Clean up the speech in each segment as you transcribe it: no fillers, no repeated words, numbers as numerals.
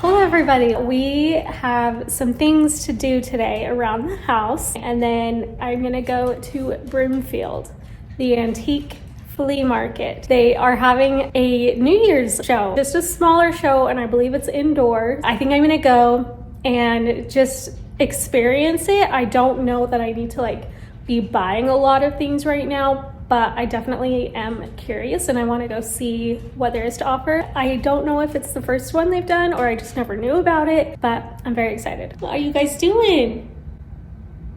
Hello everybody, we have some things to do today around the house, and then I'm gonna go to Broomfield, the antique flea market. They are having a New Year's show, just a smaller show, and I believe it's indoors. I think I'm gonna go and just experience it. I don't know that I need to be buying a lot of things right now, but I definitely am curious and I want to go see what there is to offer. I don't know if it's the first one they've done or I just never knew about it, but I'm very excited. What are you guys doing?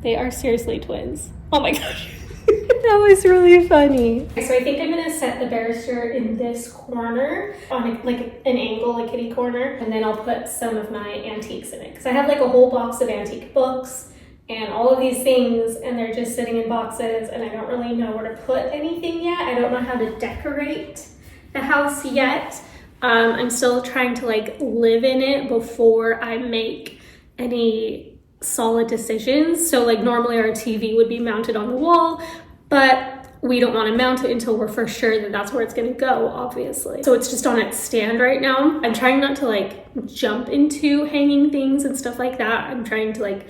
They are seriously twins. Oh my gosh. That was really funny. So I think I'm gonna set the barrister in this corner on an angle, a kitty corner, and then I'll put some of my antiques in it. Because I have a whole box of antique books and all of these things, and they're just sitting in boxes, and I don't really know where to put anything yet. I don't know how to decorate the house yet. I'm still trying to live in it before I make any solid decisions. So normally our TV would be mounted on the wall, but we don't want to mount it until we're for sure that that's where it's going to go, obviously. So it's just on its stand right now. I'm trying not to jump into hanging things and stuff like that. I'm trying to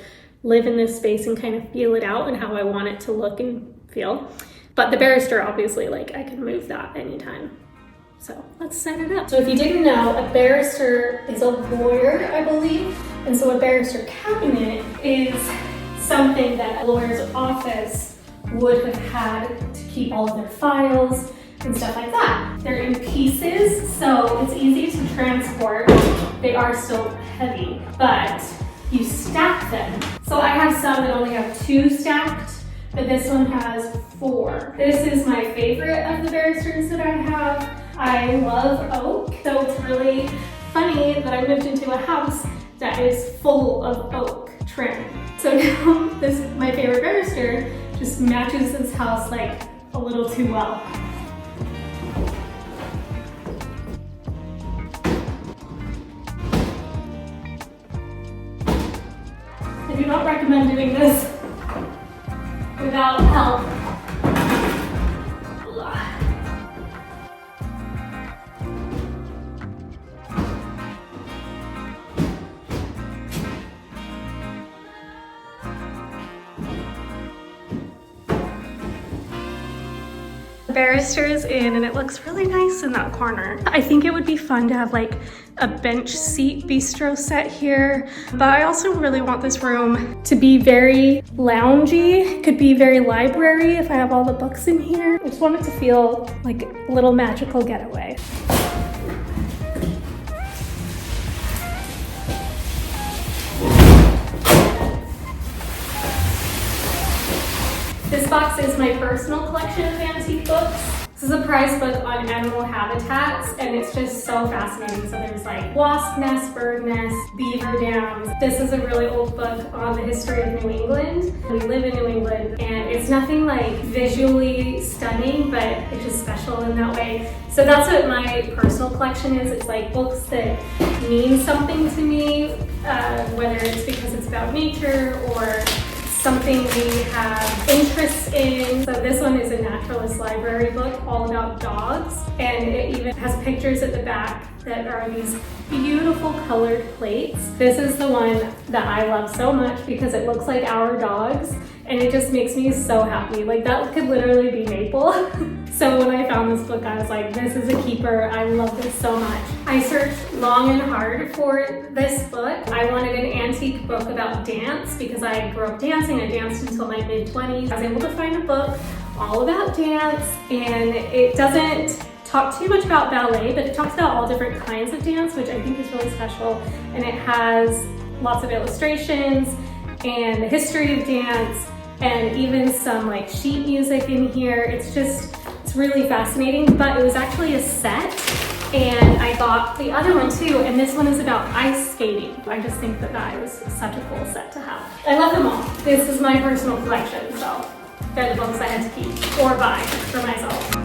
live in this space and kind of feel it out and how I want it to look and feel. But the barrister, obviously, I can move that anytime. So let's set it up. So if you didn't know, a barrister is a lawyer, I believe. And so a barrister cabinet is something that a lawyer's office would have had to keep all of their files and stuff like that. They're in pieces, so it's easy to transport. They are still heavy, but you stack them. So I have some that only have 2 stacked, but this one has 4. This is my favorite of the barristers that I have. I love oak, so it's really funny that I moved into a house that is full of oak trim. So now my favorite barrister just matches this house a little too well. I do not recommend doing this without help. The barrister is in and it looks really nice in that corner. I think it would be fun to have a bench seat bistro set here, but I also really want this room to be very loungy. It could be very library if I have all the books in here. I just want it to feel like a little magical getaway. This box is my personal collection of antique books. This is a prize book on animal habitats, and it's just so fascinating. So there's wasp nests, bird nests, beaver dams. This is a really old book on the history of New England. We live in New England, and it's nothing visually stunning, but it's just special in that way. So that's what my personal collection is. It's books that mean something to me, whether it's because it's about nature or something we have interests in. So this one is a naturalist library book all about dogs, and it even has pictures at the back that are these beautiful colored plates. This is the one that I love so much because it looks like our dogs, and it just makes me so happy. That could literally be Maple. So when I found this book, I was like, this is a keeper. I love this so much. I searched long and hard for this book. I wanted an antique book about dance because I grew up dancing. I danced until my mid-20s. I was able to find a book all about dance, and it doesn't talk too much about ballet, but it talks about all different kinds of dance, which I think is really special. And it has lots of illustrations and the history of dance, and even some sheet music in here. It's really fascinating, but it was actually a set, and I got the other one too, and this one is about ice skating. I just think that was such a cool set to have. I love them all. This is my personal collection, so they're the books I had to keep or buy for myself.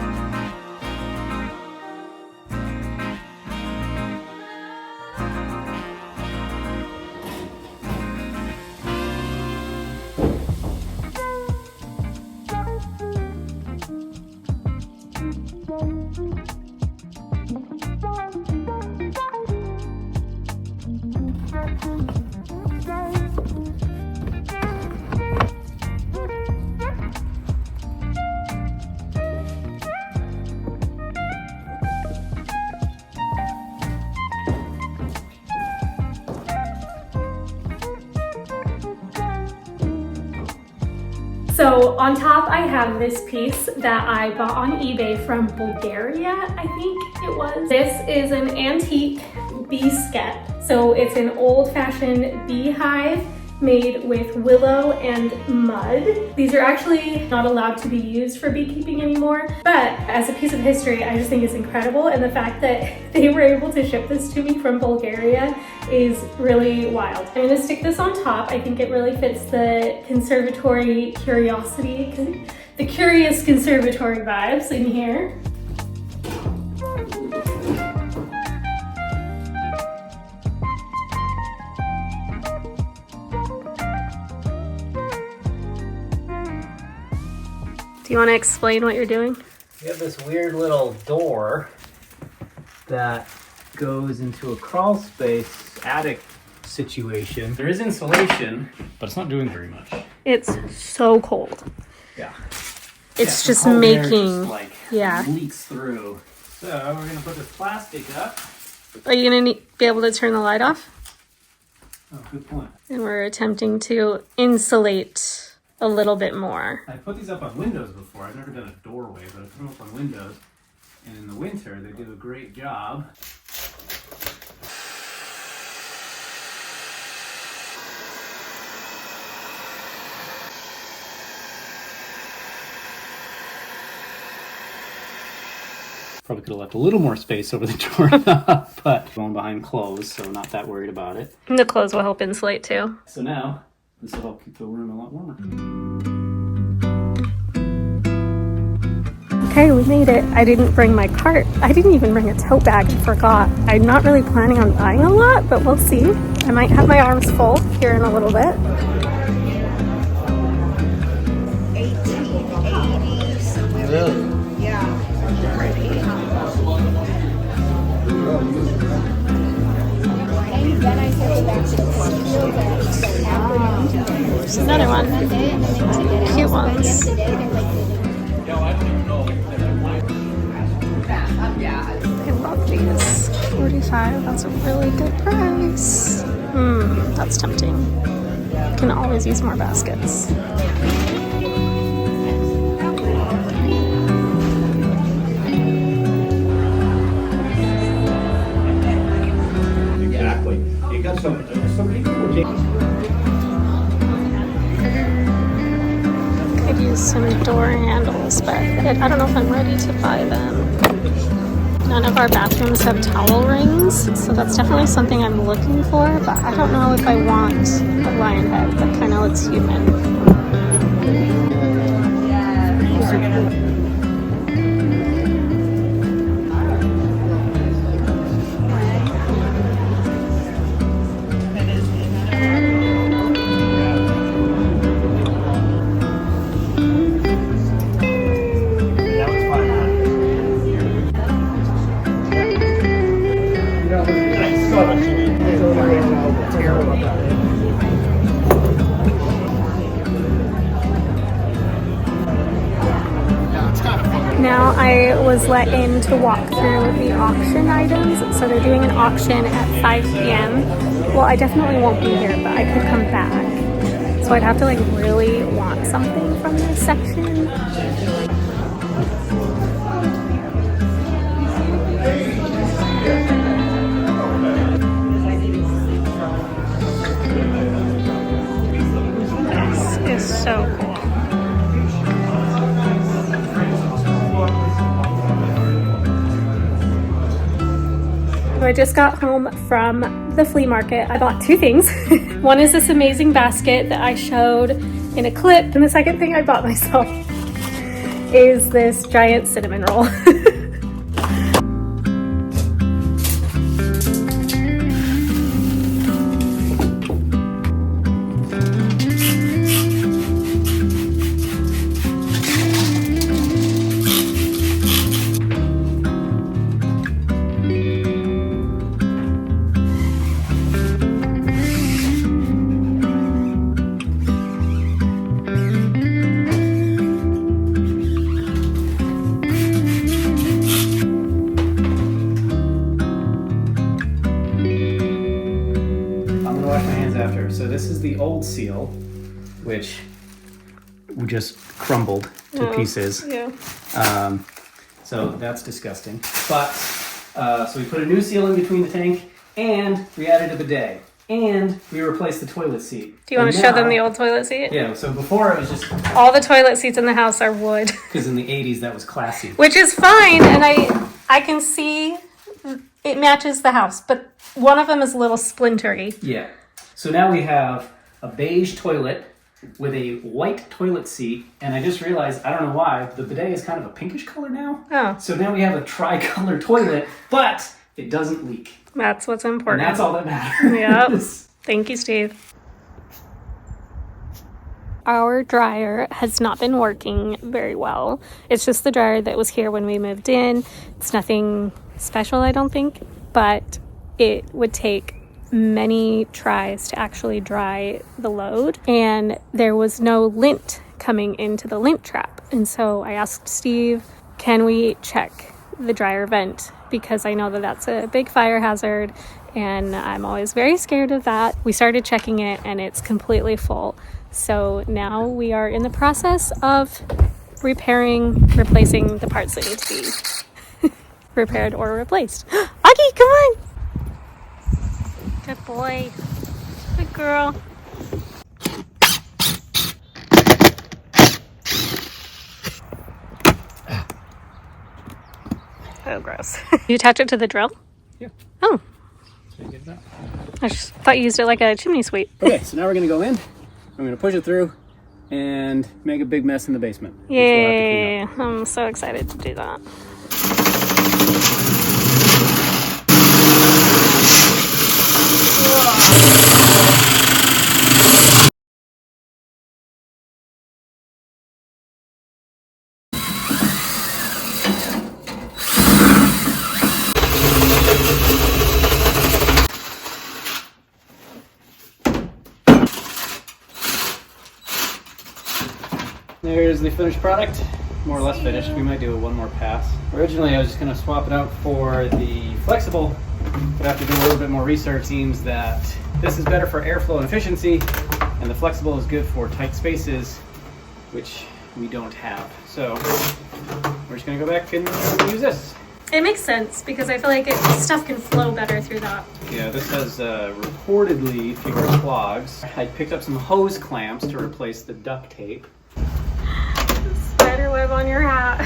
So on top, I have this piece that I bought on eBay from Bulgaria, I think it was. This is an antique bee skep. So it's an old-fashioned beehive made with willow and mud. These are actually not allowed to be used for beekeeping anymore, but as a piece of history, I just think it's incredible. And the fact that they were able to ship this to me from Bulgaria is really wild. I'm gonna stick this on top. I think it really fits the conservatory curiosity, the curious conservatory vibes in here. Do you want to explain what you're doing? We have this weird little door that goes into a crawl space attic situation. There is insulation, but it's not doing very much. It's so cold. Yeah. It's just the cold air making, just, like, leaks through. So we're gonna put this plastic up. Are you gonna be able to turn the light off? Oh, good point. And we're attempting to insulate a little bit more. I put these up on windows before. I've never done a doorway, but I put them up on windows. And in the winter, they do a great job. Probably could have left a little more space over the doorknob, but going behind clothes, so not that worried about it. And the clothes will help insulate too. So now, this will help keep the room a lot warmer. Okay, we made it. I didn't bring my cart. I didn't even bring a tote bag and forgot. I'm not really planning on buying a lot, but we'll see. I might have my arms full here in a little bit. 1880 somewhere. Really? Yeah. And then I took it back to the studio that There's another one. Cute ones. I love these. 45, that's a really good price. That's tempting. Can always use more baskets. Exactly. You got some people. Could use some door handles, but I don't know if I'm ready to buy them. None of our bathrooms have towel rings, so that's definitely something I'm looking for, but I don't know if I want a lion head that kind of looks human. Now I was let in to walk through the auction items. So they're doing an auction at 5 p.m. Well, I definitely won't be here, but I could come back. So I'd have to like really want something from this section. This is so cool. I just got home from the flea market. I bought two things. One is this amazing basket that I showed in a clip, and the second thing I bought myself is this giant cinnamon roll. So this is the old seal, which just crumbled to pieces. Yeah. So that's disgusting. But, so we put a new seal in between the tank, and we added a bidet, and we replaced the toilet seat. Do you want to show them the old toilet seat? Yeah, so before it was just... All the toilet seats in the house are wood. Because in the 80s that was classy. Which is fine, and I can see it matches the house, but one of them is a little splintery. Yeah. So now we have a beige toilet with a white toilet seat, and I just realized, I don't know why, the bidet is kind of a pinkish color now. Oh. So now we have a tri-color toilet, but it doesn't leak. That's what's important. And that's all that matters. Yep. Thank you, Steve. Our dryer has not been working very well. It's just the dryer that was here when we moved in. It's nothing special, I don't think, but it would take many tries to actually dry the load, and there was no lint coming into the lint trap. And so I asked Steve, can we check the dryer vent, because I know that that's a big fire hazard and I'm always very scared of that. We started checking it and it's completely full. So now we are in the process of replacing the parts that need to be repaired or replaced. Augie, come on! Good boy. Good girl. Oh, gross. You attach it to the drill? Yeah. Oh. So you get that. I just thought you used it like a chimney sweep. Okay, so now we're going to go in. I'm going to push it through and make a big mess in the basement. Yay. I'm so excited to do that. There's the finished product, more or less finished. We might do one more pass. Originally I was just going to swap it out for the flexible, but after doing a little bit more research, it seems that this is better for airflow and efficiency, and the flexible is good for tight spaces, which we don't have. So we're just going to go back and use this. It makes sense because I feel like stuff can flow better through that. Yeah, this has reportedly fewer clogs. I picked up some hose clamps to replace the duct tape. Spider web on your hat.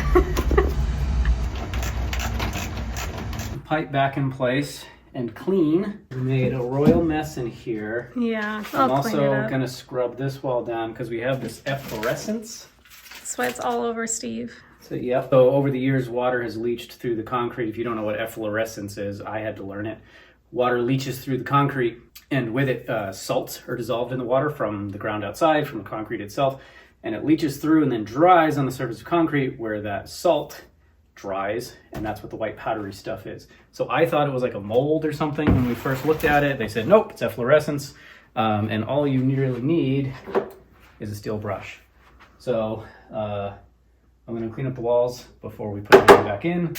Pipe back in place and clean. We made a royal mess in here. Yeah, I'm I'll clean it also up. going to scrub this wall down because we have this efflorescence. That's why it's all over Steve. So, yeah. So over the years, water has leached through the concrete. If you don't know what efflorescence is, I had to learn it. Water leaches through the concrete, and with it, salts are dissolved in the water from the ground outside, from the concrete itself, and it leaches through and then dries on the surface of concrete where that salt dries, and that's what the white powdery stuff is. So I thought it was like a mold or something when we first looked at it. They said, nope, it's efflorescence, and all you really need is a steel brush. So I'm going to clean up the walls before we put everything back in.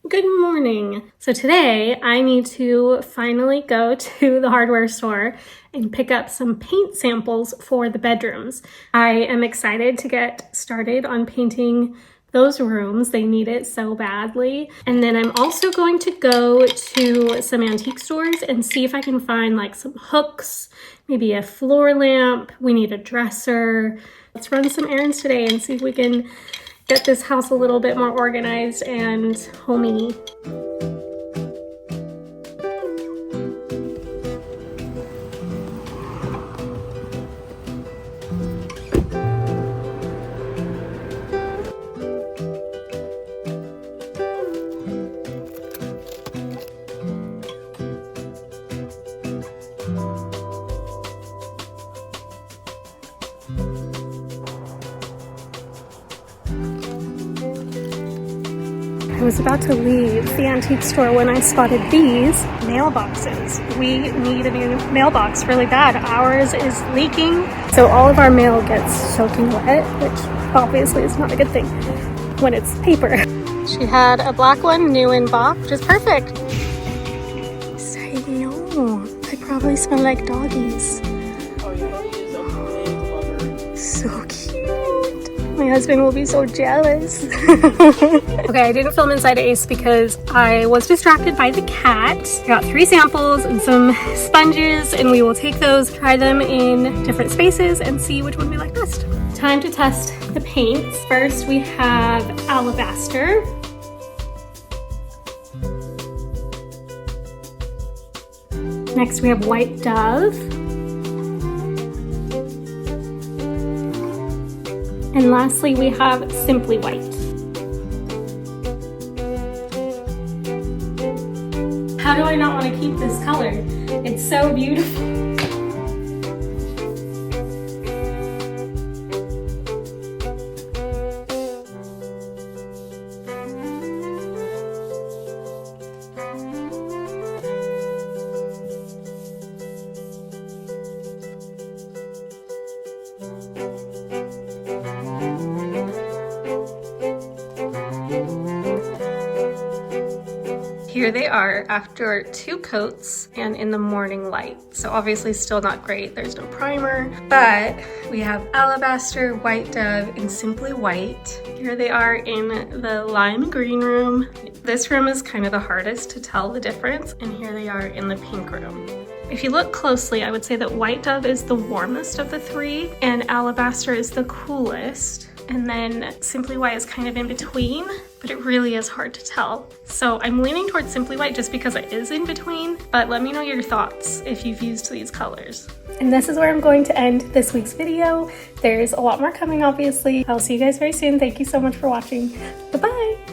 Good morning. So today I need to finally go to the hardware store and pick up some paint samples for the bedrooms. I am excited to get started on painting those rooms. They need it so badly. And then I'm also going to go to some antique stores and see if I can find like some hooks, maybe a floor lamp. We need a dresser. Let's run some errands today and see if we can get this house a little bit more organized and homey. I was about to leave the antique store when I spotted these mailboxes. We need a new mailbox really bad. Ours is leaking, so all of our mail gets soaking wet, which obviously is not a good thing when it's paper. She had a black one, new in box, which is perfect. Say no. The probably smell like doggies. Oh yeah, he is a big lover. So cute. My husband will be so jealous. Okay, I didn't film inside Ace because I was distracted by the cat. I got 3 samples and some sponges, and we will take those, try them in different spaces, and see which one we like best. Time to test the paints. First, we have alabaster. Next, we have white dove. And lastly, we have simply white. How do I not want to keep this color? It's so beautiful. Here they are after 2 coats and in the morning light. So obviously still not great, there's no primer, but we have alabaster, white dove, and simply white. Here they are in the lime green room. This room is kind of the hardest to tell the difference, and here they are in the pink room. If you look closely, I would say that white dove is the warmest of the 3 and alabaster is the coolest. And then Simply White is kind of in between, but it really is hard to tell. So I'm leaning towards Simply White just because it is in between, but let me know your thoughts if you've used these colors. And this is where I'm going to end this week's video. There's a lot more coming, obviously. I'll see you guys very soon. Thank you so much for watching. Bye-bye.